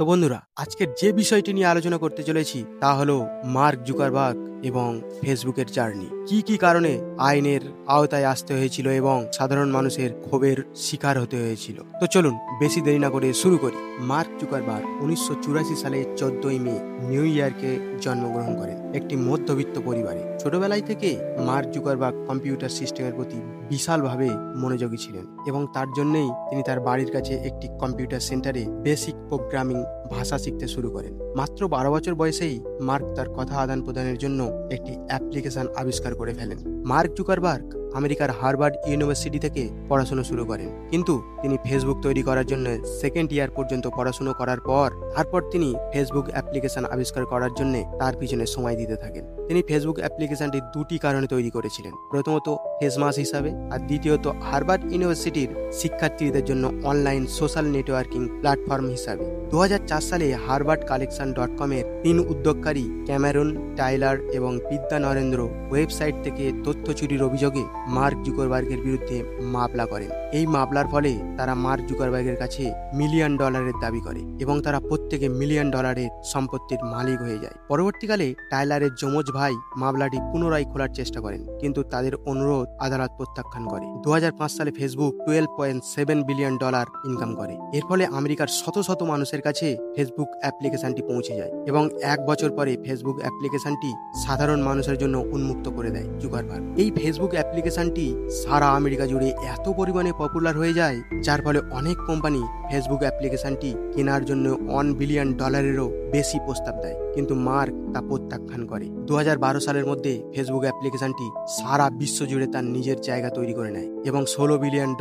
তো বন্ধুরা, আজকের যে বিষয়টি নিয়ে আলোচনা করতে চলেছি তা হলো মার্ক জুকারবার্গ এবং ফেসবুকের জার্নি। কি কি কারণে আইনের আওতায় আসতে হয়েছিল এবং সাধারণ মানুষের ক্ষোভের শিকার হতে হয়েছিল। তো চলুন বেশি দেরি না করে শুরু করি। মার্ক জুকারবার্গ 1984 সালে 14ই মে নিউ ইয়র্কে জন্মগ্রহণ করেন একটি মধ্যবিত্ত পরিবারে। ছোটবেলায় থেকে মার্ক জুকারবার্গ কম্পিউটার সিস্টেমের প্রতি বিশালভাবে মনোযোগী ছিলেন এবং তার জন্যই তিনি তার বাড়ির কাছে একটি কম্পিউটার সেন্টারে বেসিক প্রোগ্রামিং ভাষা শিখতে শুরু করেন। মাত্র 12 বছর বয়সেই মার্ক তার কথা আদান প্রদানের জন্য একটি অ্যাপ্লিকেশন আবিষ্কার করে ফেলেন। মার্ক জুকারবার্গ আমেরিকার হার্ভার্ড ইউনিভার্সিটি থেকে পড়াশোনা শুরু করেন, কিন্তু তিনি ফেসবুক তৈরি করার জন্য সেকেন্ড ইয়ার পর্যন্ত পড়াশোনা করার তারপর তিনি ফেসবুক অ্যাপ্লিকেশন আবিষ্কার করার জন্য তার পিছনে সময় দিতে থাকেন। তিনি ফেসবুক অ্যাপ্লিকেশনটি দুটি কারণে তৈরি করেছিলেন, প্রথমত ফেসমাস হিসাবে আর দ্বিতীয়ত হার্ভার্ড ইউনিভার্সিটির শিক্ষার্থীদের জন্য অনলাইন সোশ্যাল নেটওয়ার্কিং প্ল্যাটফর্ম হিসাবে। 2004 সালে হার্ভার্ড কালেকশন.com-এর 3 উদ্যোগকারী ক্যামেরন, টাইলার এবং বিদ্যা নরেন্দ্র ওয়েবসাইট থেকে তথ্য চুরির অভিযোগে মার্ক জুকারবার্গের বিরুদ্ধে মামলা করেন। এই মামলার ফলে তারা মার্ক জুকারবার্গের কাছে $1 মিলিয়ন দাবি করে এবং তারা প্রত্যেকে $1 মিলিয়ন সম্পত্তির মালিক হয়ে যায়। পরবর্তীকালে টাইলারের যমজ ভাই মামলাটি পুনরায় খোলার চেষ্টা করেন, কিন্তু তাদের অনুরোধ আদালত প্রত্যাখ্যান করে। 2005 সালে ফেসবুক $12.7 বিলিয়ন ইনকাম করে। এর ফলে আমেরিকার শত শত মানুষের কাছে ফেসবুক অ্যাপ্লিকেশনটি পৌঁছে যায় এবং 1 বছর পরে ফেসবুক অ্যাপ্লিকেশনটি সাধারণ মানুষের জন্য উন্মুক্ত করে দেয় জুকারবার্গ। এই ফেসবুক অ্যাপ্লিকেশনটি সারা আমেরিকা জুড়ে এত পরিমাণে পপুলার হয়ে যায়, যার ফলে অনেক কোম্পানি ফেসবুক অ্যাপ্লিকেশনটি কেনার জন্য $1 বিলিয়ন বেশি প্রস্তাব দেয়, কিন্তু মার্ক তা প্রত্যাখ্যান করে। 2012 সালের মধ্যে ফেসবুক অ্যাপ্লিকেশনটি সারা বিশ্ব জুড়ে তার নিজের জায়গা তৈরি করে নেয় এবং $16 বিলিয়ন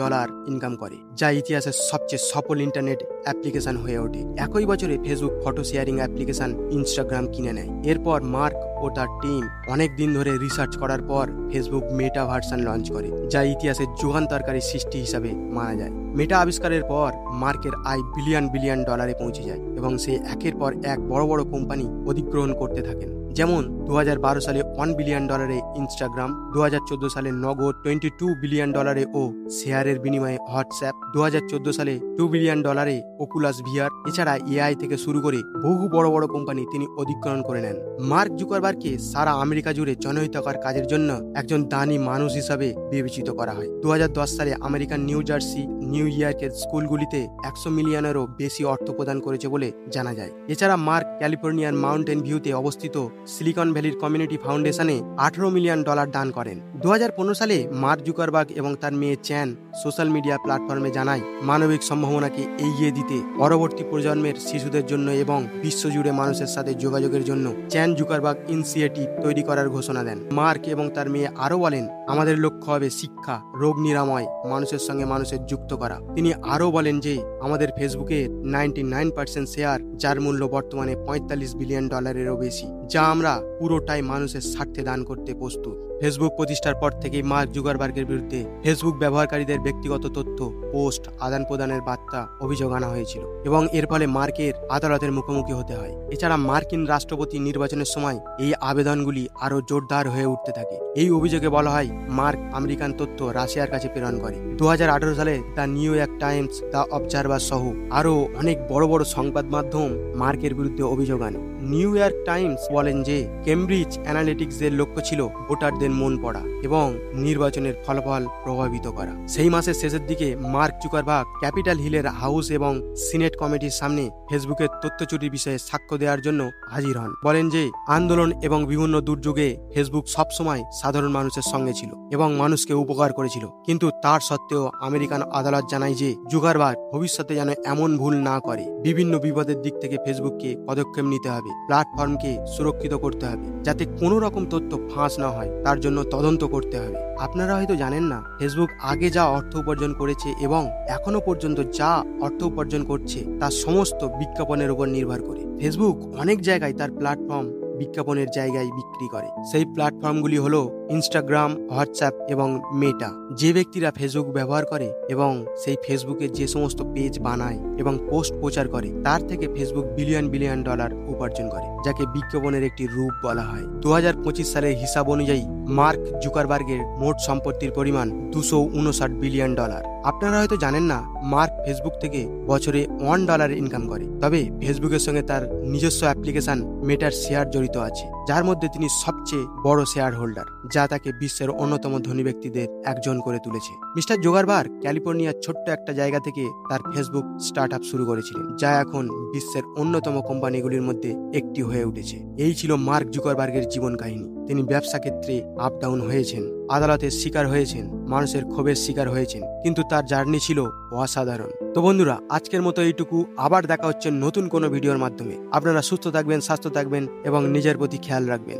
ইনকাম করে, যা ইতিহাসের সবচেয়ে সফল ইন্টারনেট অ্যাপ্লিকেশন হয়ে ওঠে। একই বছরে Facebook photo sharing application Instagram কিনে নেয়। এরপর মার্ক ও তার টিম অনেক দিন ধরে রিসার্চ করার পর ফেসবুক মেটা ভার্সন লঞ্চ করে, যা ইতিহাসের যুগান্তকারী সৃষ্টি হিসাবে মানা যায়। মেটা আবিষ্কারের পর মার্কের আয় $1 বিলিয়ন পৌঁছে যায় এবং সে একের পর এক বড় বড় কোম্পানি অধিগ্রহণ করতে থাকেন। যেমন 2012 সালে $1 বিলিয়ন ইনস্টাগ্রাম, 2014 সালে নগদ $22 বিলিয়ন ও শেয়ারের বিনিময়ে হোয়াটসঅ্যাপ, 2014 সালে $2 বিলিয়ন ওকুলাস ভিআর। এছাড়া এআই থেকে শুরু করে বহু বড় বড় কোম্পানি তিনি অধিগ্রহণ করে নেন। মার্ক জুকারবার্গকে সারা আমেরিকা জুড়ে জনহিতকর কাজের জন্য একজন দানি মানুষ হিসাবে বিবেচিত করা হয়। 2010 সালে আমেরিকান নিউ জার্সি, নিউ ইয়র্কের স্কুলগুলিতে $100 মিলিয়নেরও বেশি অর্থ প্রদান করেছে বলে জানা যায়। এছাড়া মার্ক ক্যালিফোর্নিয়ার মাউন্টেন ভিউতে অবস্থিত সিলিকন ভ্যালির কমিউনিটি ফাউন্ডেশনে $18 মিলিয়ন দান করেন। 2015 সালে মার্ক জুকারবার্গ এবং তার মেয়ে চ্যান সোশ্যাল মিডিয়া প্ল্যাটফর্মে জানায় মানবিক সম্ভাবনাকে এগিয়ে দিতে পরবর্তী প্রজন্মের শিশুদের জন্য এবং বিশ্বজুড়ে মানুষের সাথে যোগাযোগের জন্য চ্যান জুকারবার্গ ইনিশিয়েটিভ তৈরি করার ঘোষণা দেন। মার্ক এবং তার মেয়ে আরও বলেন, আমাদের লক্ষ্য হবে শিক্ষা, রোগ নিরাময়, মানুষের সঙ্গে মানুষের যুক্ত করা। তিনি আরও বলেন যে আমাদের ফেসবুকের 99% শেয়ার, যার মূল্য বর্তমানে $45 বিলিয়ন বেশি, যা আমরা পুরোটাই মানুষের স্বার্থে দান করতে প্রস্তুত। ফেসবুক প্রতিষ্ঠার পর থেকে মার্ক জুকারবার্গের বিরুদ্ধে ফেসবুক ব্যবহারকারীদের ব্যক্তিগত তথ্য, পোস্ট, আদান প্রদানের বার্তা অভিযোগ আনা হয়েছিল এবং এর ফলে মার্কের আদালতের মুখোমুখি হতে হয়। এছাড়া মার্কিন রাষ্ট্রপতি নির্বাচনের সময় এই আবেদনগুলি আরও জোরদার হয়ে উঠতে থাকে। এই অভিযোগে বলা হয় মার্ক আমেরিকান তথ্য রাশিয়ার কাছে প্রেরণ করে। 2018 সালে the new York Times, the observer সহ আরও অনেক বড় বড় সংবাদ মাধ্যম মার্কের বিরুদ্ধে অভিযোগ আনে। নিউ ইয়র্ক টাইমস বলেন যে কেমব্রিজ অ্যানালিটিক্সের লক্ষ্য ছিল ভোটারদের মন পড়া এবং নির্বাচনের ফলাফল প্রভাবিত করা। সেই মাসের শেষের দিকে মার্ক জুকারবার্গ ক্যাপিটাল হিলের হাউস এবং সিনেট কমিটির সামনে ফেসবুকের তথ্য চুরির বিষয়ে সাক্ষ্য দেওয়ার জন্য হাজির হন। বলেন যে আন্দোলন এবং বিভিন্ন দুর্যোগে ফেসবুক সবসময় সাধারণ মানুষের সঙ্গে ছিল এবং মানুষকে উপকার করেছিল, কিন্তু তার সত্ত্বেও আমেরিকান আদালত জানায় যে জুকারবার্গ ভবিষ্যতে যেন এমন ভুল না করে। বিভিন্ন বিপদের দিক থেকে ফেসবুককে পদক্ষেপ নিতে হবে, প্ল্যাটফর্মকে সুরক্ষিত করতে হবে যাতে কোনো রকম তথ্য ফাঁস না হয়, তার জন্য তদন্ত করতে হবে। আপনারা হয়তো জানেন না, ফেসবুক আগে যা অর্থ উপার্জন করেছে এবং এখনো পর্যন্ত যা অর্থ উপার্জন করছে তার সমস্ত বিজ্ঞাপনের উপর নির্ভর করে। ফেসবুক অনেক জায়গায় তার প্ল্যাটফর্ম বিজ্ঞাপনের জায়গায় বিক্রি করে। সেই প্ল্যাটফর্মগুলি হলো ইনস্টাগ্রাম, হোয়াটসঅ্যাপ এবং মেটা। যে ব্যক্তিরা ফেসবুক ব্যবহার করে এবং সেই ফেসবুকে যে সমস্ত পেজ বানায় এবং পোস্ট প্রচার করে, তার থেকে ফেসবুক বিলিয়ন বিলিয়ন ডলার উপার্জন করে, যাকে বিজ্ঞাপনের একটি রূপ বলা হয়। 2025 সালের হিসাব অনুযায়ী মার্ক জুকারবার্গের মোট সম্পত্তির পরিমাণ $259 বিলিয়ন। আপনারা হয়তো জানেন না, মার্ক ফেসবুক থেকে বছরে $1 ইনকাম করে। তবে ফেসবুকের সঙ্গে তার নিজস্ব অ্যাপ্লিকেশন মেটার শেয়ার জড়িত আছে, যার মধ্যে তিনি সবচেয়ে বড় শেয়ার হোল্ডার, যা তাকে বিশ্বের অন্যতম ধনী ব্যক্তিদের একজন করে তুলেছে। মিস্টার জুকারবার্গ ক্যালিফোর্নিয়ার ছোট্ট একটা জায়গা থেকে তার ফেসবুক স্টার্ট আপ শুরু করেছিলেন, যা এখন বিশ্বের অন্যতম কোম্পানিগুলির মধ্যে একটি হয়ে উঠেছে। এই ছিল মার্ক জুকারবার্গের জীবন কাহিনী। তিনি ব্যবসা ক্ষেত্রে আপ ডাউন হয়েছেন, আদালতের শিকার হয়েছেন, মানুষের ক্ষোভের শিকার হয়েছেন, কিন্তু তার জার্নি ছিল অসাধারণ। তো বন্ধুরা, আজকের মতো এইটুকু। আবার দেখা হচ্ছে নতুন কোনো ভিডিওর মাধ্যমে। আপনারা সুস্থ থাকবেন, স্বাস্থ্য থাকবেন এবং নিজের প্রতি খেয়াল রাখবেন।